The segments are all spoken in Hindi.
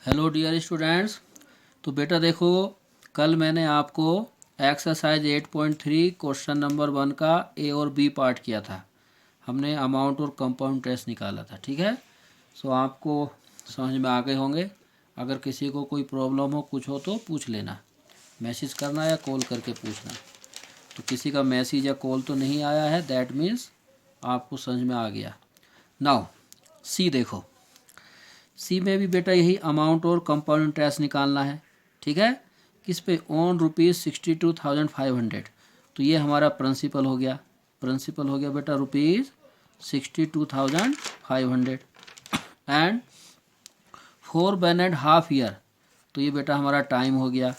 Hello dear students. तो बेटा देखो, कल मैंने आपको एक्सरसाइज 8.3 क्वेश्चन नंबर 1 का ए और बी पार्ट किया था। हमने अमाउंट और कंपाउंड इंटरेस्ट निकाला था, ठीक है। सो आपको समझ में आ गए होंगे। अगर किसी को कोई प्रॉब्लम हो, कुछ हो तो पूछ लेना, मैसेज करना या कॉल करके पूछना। तो किसी का मैसेज या कॉल तो नहीं आया है, दैट मीन्स आपको समझ में आ गया। नाउ सी देखो, सी में भी बेटा यही अमाउंट और कंपाउंड इंटरेस्ट निकालना है, ठीक है। किस पे? ऑन ₹62,500। तो ये हमारा प्रिंसिपल हो गया। प्रिंसिपल हो गया बेटा ₹62,500 एंड 4 1/2 ईयर। तो ये बेटा हमारा टाइम हो गया,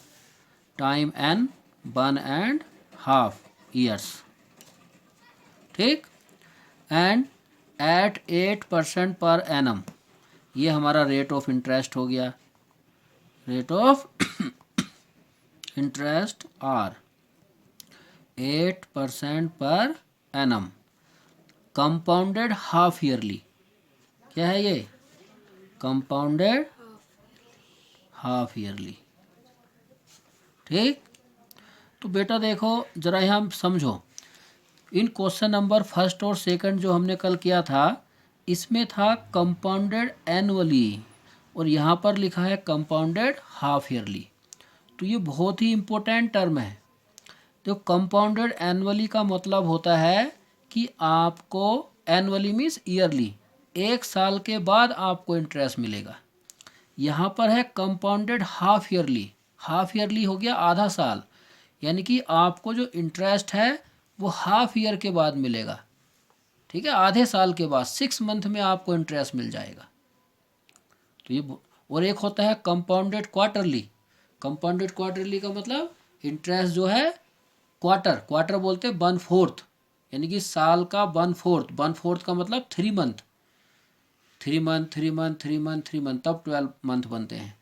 टाइम एन 1.5 ईयर्स, ठीक। एंड एट 8% पर एनम, ये हमारा रेट ऑफ इंटरेस्ट हो गया। Rate of interest are 8% per annum. Compounded half yearly, क्या है ये? कंपाउंडेड हाफ ईयरली, ठीक। तो बेटा देखो जरा यहाँ समझो, इन क्वेश्चन नंबर फर्स्ट और सेकंड जो हमने कल किया था, इसमें था कंपाउंडेड एनुअली और यहाँ पर लिखा है कंपाउंडेड हाफ ईयरली। तो ये बहुत ही इम्पोर्टेंट टर्म है। तो कंपाउंडेड एनुअली का मतलब होता है कि आपको, एनुअली मीन्स ईयरली, 1 साल के बाद आपको इंटरेस्ट मिलेगा। यहाँ पर है compounded half yearly. Half yearly हो गया आधा साल, यानी कि आपको जो इंटरेस्ट है वो हाफ ईयर के बाद मिलेगा, ठीक है। आधे साल के बाद 6 मंथ में आपको इंटरेस्ट मिल जाएगा। तो ये, और एक होता है कंपाउंडेड क्वार्टरली। कंपाउंडेड क्वार्टरली का मतलब इंटरेस्ट जो है क्वार्टर, क्वार्टर बोलते हैं 1/4, यानी कि साल का 1/4। 1/4 का मतलब 3 month, 3 month 3 month 3 month 3 month, तब 12 मंथ बनते हैं।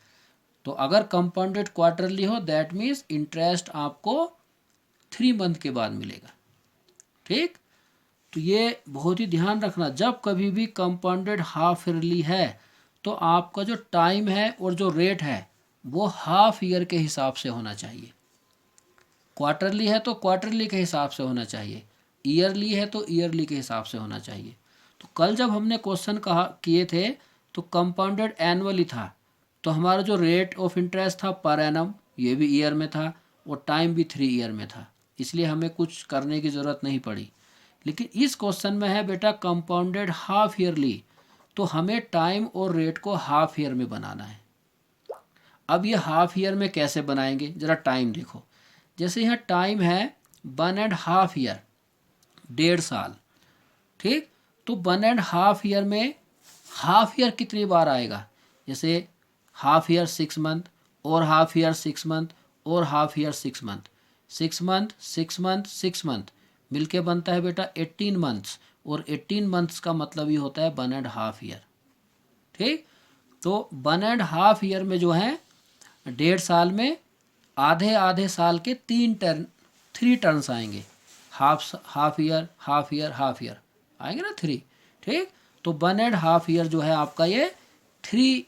तो अगर कंपाउंडेड क्वार्टरली हो, दैट मीन्स इंटरेस्ट आपको 3 मंथ के बाद मिलेगा, ठीक। तो ये बहुत ही ध्यान रखना, जब कभी भी कंपाउंडेड हाफ ईयरली है तो आपका जो टाइम है और जो रेट है वो हाफ ईयर के हिसाब से होना चाहिए। क्वार्टरली है तो क्वार्टरली के हिसाब से होना चाहिए, ईयरली है तो ईयरली के हिसाब से होना चाहिए। तो कल जब हमने क्वेश्चन कहा किए थे तो कंपाउंडेड एनुअली था, तो हमारा जो रेट ऑफ इंटरेस्ट था पर एनम, ये भी ईयर में था और टाइम भी 3 ईयर में था, इसलिए हमें कुछ करने की ज़रूरत नहीं पड़ी। लेकिन इस क्वेश्चन में है बेटा कंपाउंडेड हाफ ईयरली, तो हमें टाइम और रेट को हाफ ईयर में बनाना है। अब ये हाफ ईयर में कैसे बनाएंगे, ज़रा टाइम देखो। जैसे यहाँ टाइम है 1.5 ईयर, 1.5 साल, ठीक। तो 1.5 ईयर में हाफ ईयर कितनी बार आएगा? जैसे हाफ ईयर 6 मंथ, और हाफ ईयर 6 मंथ, और half year 6 month, 6 month 6 month 6 month मिलके बनता है बेटा 18 मंथ्स, और 18 मंथ्स का मतलब ये होता है 1.5 ईयर, ठीक। तो 1.5 ईयर में जो है 1.5 साल में आधे आधे साल के 3 टर्न्स आएंगे। Half year half year half year आएंगे ना, 3, ठीक। तो 1.5 ईयर जो है आपका ये 3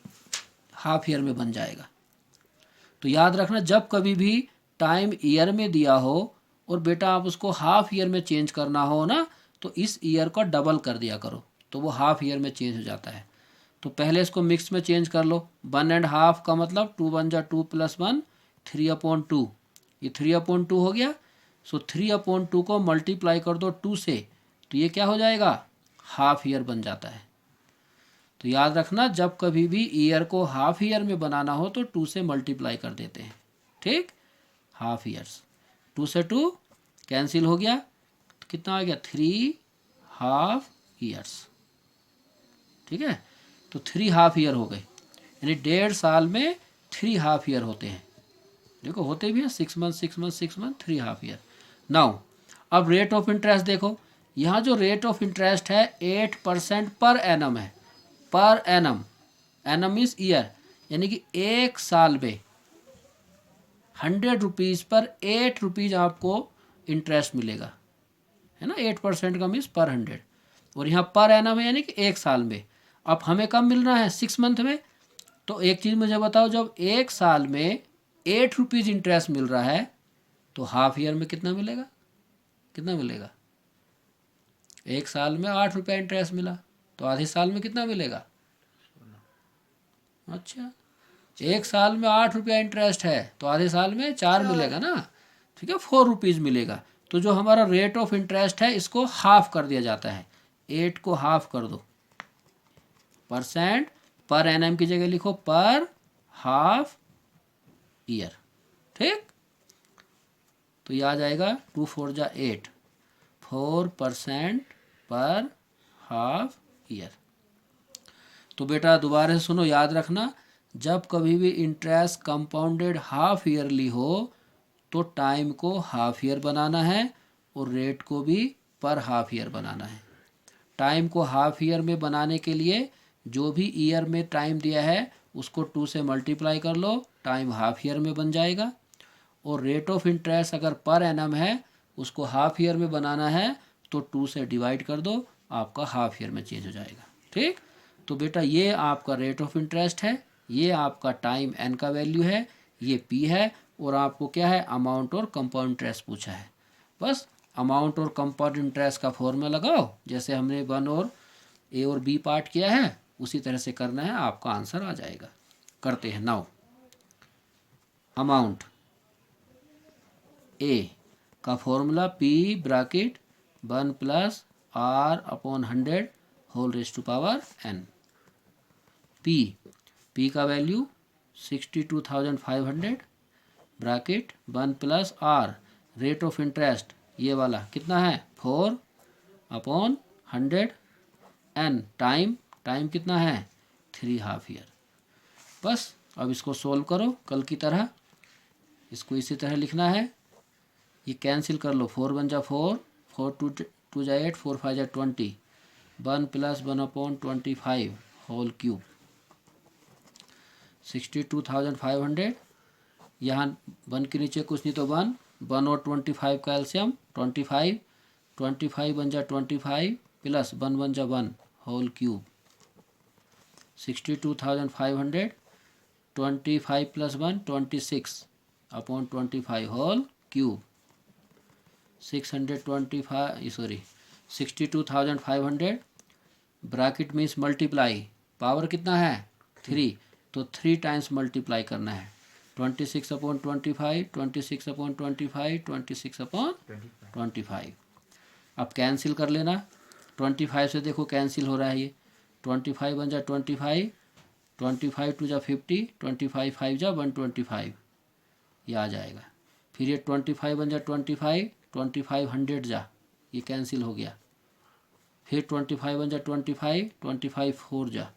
हाफ ईयर में बन जाएगा। तो याद रखना, जब कभी भी टाइम ईयर में दिया हो और बेटा आप उसको हाफ ईयर में चेंज करना हो ना, तो इस ईयर को डबल कर दिया करो, तो वो हाफ ईयर में चेंज हो जाता है। तो पहले इसको मिक्स में चेंज कर लो। 1.5 का मतलब 2 1 जा 2 + 1 3/2, ये 3/2 हो गया। सो 3/2 को मल्टीप्लाई कर दो 2 से, तो ये क्या हो जाएगा? हाफ ईयर बन जाता है। तो याद रखना, जब कभी भी ईयर को हाफ ईयर में बनाना हो तो 2 से मल्टीप्लाई कर देते हैं, ठीक। हाफ ईयर्स, 2 से 2 कैंसिल हो गया, तो कितना आ गया? 3 हाफ ईयर्स, ठीक है। तो 3 हाफ ईयर हो गए, यानी 1.5 साल में 3 हाफ ईयर होते हैं। देखो होते भी हैं 6 month 6 month 6 month 3 half year. Now अब रेट ऑफ इंटरेस्ट देखो, यहाँ जो रेट ऑफ इंटरेस्ट है 8% पर एनम है। Per annum, annum means year, यानी कि 1 साल में 100 रुपीज़ पर 8 रुपीज़ आपको इंटरेस्ट मिलेगा, है ना। 8% का मीन्स पर 100, और यहाँ पर एनम है यानी कि 1 साल में। अब हमें कब मिल रहा है? 6 मंथ में। तो एक चीज़ मुझे बताओ, जब एक साल में 8 रुपीज़ इंटरेस्ट मिल रहा है तो हाफ ईयर में कितना मिलेगा? कितना मिलेगा? एक साल में 8 रुपया इंटरेस्ट मिला तो आधे साल में कितना मिलेगा? अच्छा, एक साल में 8 रुपया इंटरेस्ट है तो आधे साल में 4 मिलेगा ना, ठीक है, 4 रुपीज़ मिलेगा। तो जो हमारा रेट ऑफ इंटरेस्ट है इसको हाफ कर दिया जाता है, 8 को हाफ कर दो, परसेंट पर एनएम की जगह लिखो पर हाफ ईयर, ठीक। तो ये आ जाएगा 2 4 जा 8, 4% पर हाफ ईयर। तो बेटा दोबारा से सुनो, याद रखना, जब कभी भी इंटरेस्ट कंपाउंडेड हाफ ईयरली हो तो टाइम को हाफ ईयर बनाना है और रेट को भी पर हाफ ईयर बनाना है। टाइम को हाफ ईयर में बनाने के लिए जो भी ईयर में टाइम दिया है उसको 2 से मल्टीप्लाई कर लो, टाइम हाफ ईयर में बन जाएगा। और रेट ऑफ इंटरेस्ट अगर पर एनम है उसको हाफ ईयर में बनाना है तो 2 से डिवाइड कर दो, आपका हाफ ईयर में चेंज हो जाएगा, ठीक। तो बेटा ये आपका रेट ऑफ इंटरेस्ट है, ये आपका टाइम एन का वैल्यू है, ये पी है, और आपको क्या है, अमाउंट और कंपाउंड इंटरेस्ट पूछा है। बस अमाउंट और कंपाउंड इंटरेस्ट का फॉर्मूला लगाओ, जैसे हमने 1 और ए और बी पार्ट किया है उसी तरह से करना है, आपका आंसर आ जाएगा। करते हैं नाउ। अमाउंट ए का formula P bracket 1 plus R upon 100 whole raise to power N. P का value 62,500 bracket 1 plus R, rate of interest ये वाला कितना है 4 अपॉन 100 एन, टाइम कितना है 3 हाफ ईयर। बस अब इसको सोल्व करो कल की तरह, इसको इसी तरह लिखना है, ये कैंसिल कर लो, 4 1 जा 4, 4 2 जा 8, 4 5 जा 20, 1 प्लस 1 अपॉन 25 होल क्यूब, 62,500, यहाँ 1 के नीचे कुछ नहीं तो 1 और 25 का एलसीएम 25 बन जा 25 प्लस 1 1 जा 1 whole cube, 62,500, 25 plus 1 26 upon 25 whole cube, 62,500 bracket means multiply, power कितना है 3, तो 3 टाइम्स मल्टीप्लाई करना है, 26 अपॉन 25, 26 अपॉन 25, 26 अपॉन 25। अब कैंसिल कर लेना, 25 से देखो कैंसिल हो रहा है ये, 25 बन जा 25, 25 2 जा 50, 25 5 जा 125, ये आ जाएगा। फिर ये 25 बन जा 25, 25 100 जा, ये कैंसिल हो गया। फिर 25 बन जा 25, 25 4 जा,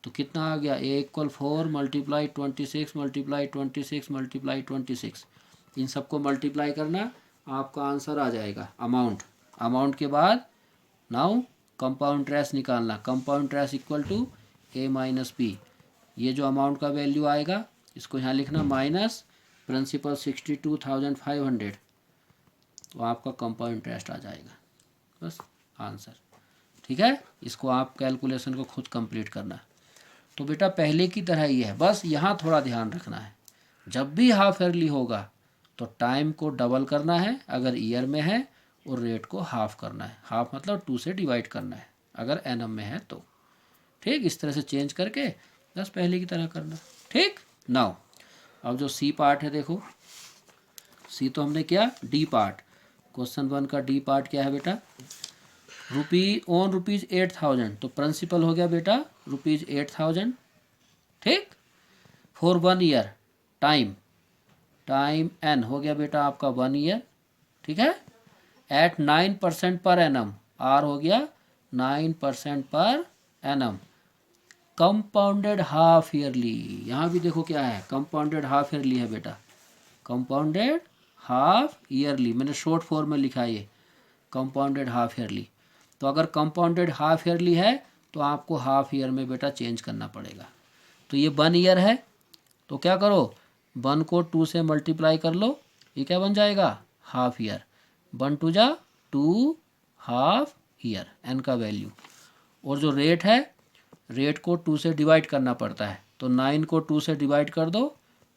तो कितना आ गया, ए इक्वल 4 मल्टीप्लाई 26 मल्टीप्लाई 26 मल्टीप्लाई 26, इन सबको मल्टीप्लाई करना, आपका आंसर आ जाएगा अमाउंट के बाद नाउ कंपाउंड इंटरेस्ट निकालना, compound interest equal to A minus P, ये जो अमाउंट का वैल्यू आएगा इसको यहाँ लिखना माइनस प्रिंसिपल 62,500, तो आपका कंपाउंड इंटरेस्ट आ जाएगा, बस आंसर, ठीक है। इसको आप कैलकुलेशन को खुद कंप्लीट करना। तो बेटा पहले की तरह ही है, बस यहाँ थोड़ा ध्यान रखना है, जब भी हाफ ईयरली होगा तो टाइम को डबल करना है अगर ईयर में है, और रेट को हाफ करना है, हाफ मतलब 2 से डिवाइड करना है अगर एनम में है तो, ठीक। इस तरह से चेंज करके बस पहले की तरह करना, ठीक। नाउ अब जो सी पार्ट है देखो, सी तो हमने किया, डी पार्ट, क्वेश्चन 1 का डी पार्ट क्या है बेटा, रुपीज़ 8,000, तो प्रिंसिपल हो गया बेटा रुपीज़ 8,000, ठीक। फॉर 1 ईयर टाइम एन हो गया बेटा आपका 1 ईयर, ठीक है। एट 9% पर एनम, आर हो गया 9% per annum. Compounded half yearly, यहाँ भी देखो क्या है, कंपाउंडेड हाफ ईयरली है बेटा, कंपाउंडेड हाफ ईयरली, मैंने शॉर्ट फॉर्म में लिखा है ये कंपाउंडेड हाफ ईयरली। तो अगर कंपाउंडेड हाफ ईयरली है तो आपको हाफ ईयर में बेटा चेंज करना पड़ेगा। तो ये 1 ईयर है तो क्या करो, 1 को 2 से मल्टीप्लाई कर लो, ये क्या बन जाएगा हाफ ईयर, 1 2 जा 2 हाफ ईयर एन का वैल्यू, और जो रेट है रेट को 2 से डिवाइड करना पड़ता है, तो 9 को 2 से डिवाइड कर दो,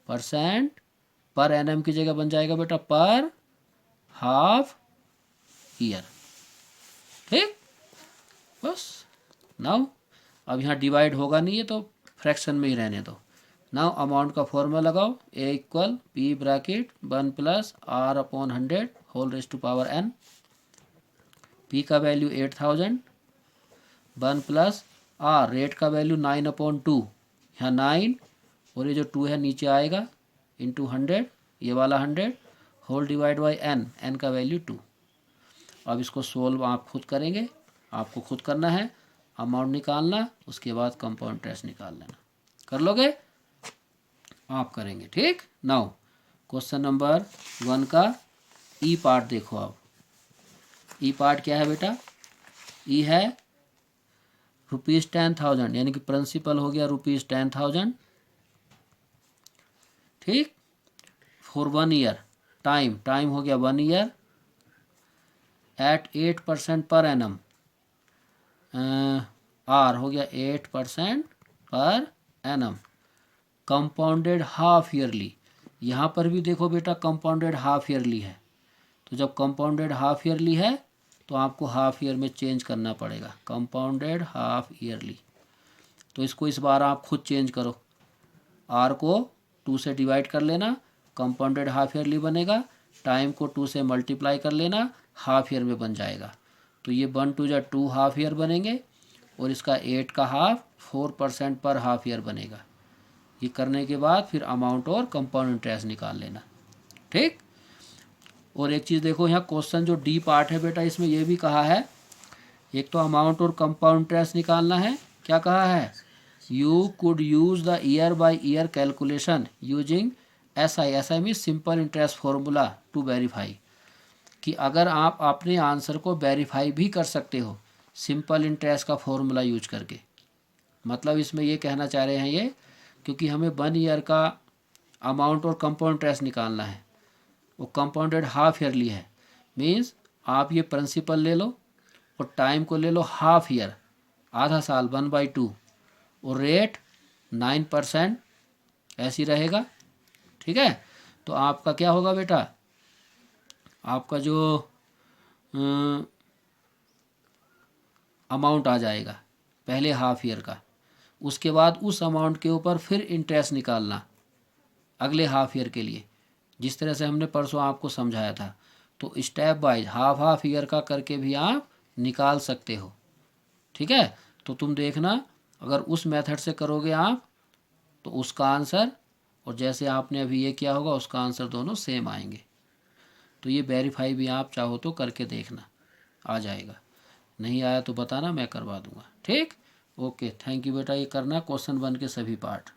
परसेंट पर एनम की जगह बन जाएगा बेटा पर हाफ ईयर। ठीक, बस। नाउ अब यहाँ डिवाइड होगा नहीं है तो फ्रैक्शन में ही रहने दो। नाउ अमाउंट का फॉर्मूला लगाओ, A equal P bracket 1 plus R upon 100 whole raise to power N. P का वैल्यू 8000, 1 प्लस आर रेट का वैल्यू 9 अपॉन 2, यहाँ 9 और ये जो 2 है नीचे आएगा इंटू 100, ये वाला 100 whole divide by N, N का वैल्यू 2। अब इसको सोल्व आप खुद करेंगे, आपको खुद करना है, अमाउंट निकालना, उसके बाद कंपाउंड इंटरेस्ट निकाल लेना। कर लोगे? आप करेंगे। ठीक। नाउ क्वेश्चन नंबर 1 का ई पार्ट देखो। आप ई पार्ट क्या है बेटा? ई है ₹10,000, यानी कि प्रिंसिपल हो गया ₹10,000। ठीक, फॉर 1 ईयर। टाइम, टाइम हो गया 1 year eight 8% per annum. Are हो गया 8% per annum. Compounded half yearly, यहाँ पर भी देखो बेटा कंपाउंडेड हाफ ईयरली है, तो जब कंपाउंडेड हाफ ईयरली है तो आपको हाफ ईयर में चेंज करना पड़ेगा, कंपाउंडेड हाफ ईयरली। तो इसको इस बार आप खुद चेंज करो, आर को 2 से डिवाइड कर लेना, कंपाउंडेड हाफ ईयरली बनेगा, टाइम को 2 से मल्टीप्लाई कर लेना, हाफ ईयर में बन जाएगा। तो ये 1 2 2 हाफ ईयर बनेंगे और इसका 8 का हाफ 4% पर हाफ ईयर बनेगा। ये करने के बाद फिर अमाउंट और कंपाउंड इंटरेस्ट निकाल लेना। ठीक। और एक चीज़ देखो, यहाँ क्वेश्चन जो डी पार्ट है बेटा, इसमें ये भी कहा है, एक तो अमाउंट और कंपाउंड इंटरेस्ट निकालना है। क्या कहा है? You could use the year by year calculation using SI, SI mean simple interest formula to verify, कि अगर आप अपने आंसर को वेरीफाई भी कर सकते हो सिंपल इंटरेस्ट का फॉर्मूला यूज करके। मतलब इसमें ये कहना चाह रहे हैं ये, क्योंकि हमें 1 ईयर का अमाउंट और कंपाउंड इंटरेस्ट निकालना है, वो कंपाउंडेड हाफ ईयरली है, मीन्स आप ये प्रिंसिपल ले लो और टाइम को ले लो हाफ ईयर, आधा साल 1/2, और रेट 9% ऐसी रहेगा। ठीक है, तो आपका क्या होगा बेटा, आपका जो अमाउंट आ जाएगा पहले हाफ ईयर का, उसके बाद उस अमाउंट के ऊपर फिर इंटरेस्ट निकालना अगले हाफ ईयर के लिए, जिस तरह से हमने परसों आपको समझाया था। तो step wise half half year का करके भी आप निकाल सकते हो। ठीक है, तो तुम देखना, अगर उस मेथड से करोगे आप तो उसका आंसर और जैसे आपने अभी ये किया होगा उसका आंसर दोनों सेम आएंगे। तो ये वेरीफाई भी आप चाहो तो करके देखना, आ जाएगा। नहीं आया तो बताना, मैं करवा दूंगा। ठीक, ओके, थैंक यू बेटा। ये करना क्वेश्चन 1 के सभी पार्ट।